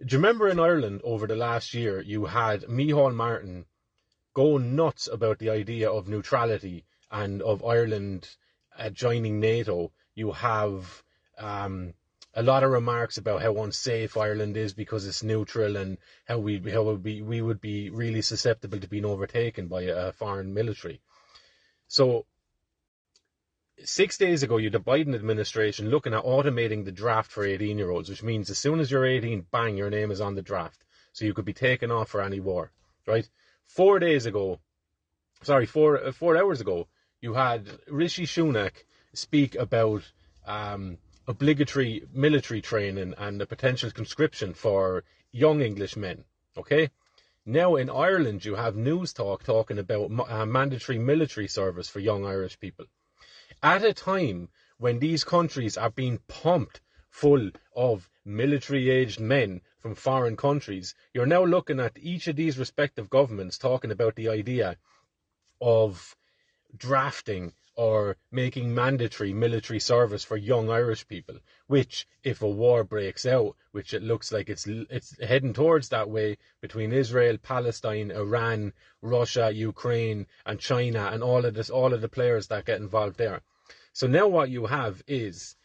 Do you remember in Ireland over the last year, you had Micheál Martin go nuts about the idea of neutrality and of Ireland joining NATO? You have a lot of remarks about how unsafe Ireland is because it's neutral, and how we would be really susceptible to being overtaken by a foreign military. So 6 days ago, you had the Biden administration looking at automating the draft for 18-year-olds, which means as soon as you're 18, bang, your name is on the draft. So you could be taken off for any war, right? 4 hours ago, you had Rishi Sunak speak about obligatory military training and the potential conscription for young English men, okay? Now in Ireland, you have news talking about mandatory military service for young Irish people. At a time when these countries are being pumped full of military-aged men from foreign countries, you're now looking at each of these respective governments talking about the idea of drafting or making mandatory military service for young Irish people, which, if a war breaks out, which it looks like it's heading towards that way between Israel, Palestine, Iran, Russia, Ukraine, and China, and all of the players that get involved there. So now what you have is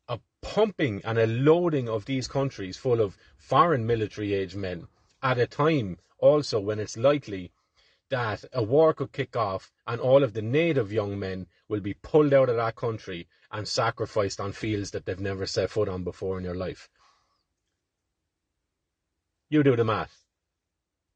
a pumping and a loading of these countries full of foreign military-aged men at a time also when it's likely that a war could kick off and all of the native young men will be pulled out of that country and sacrificed on fields that they've never set foot on before in their life. You do the math.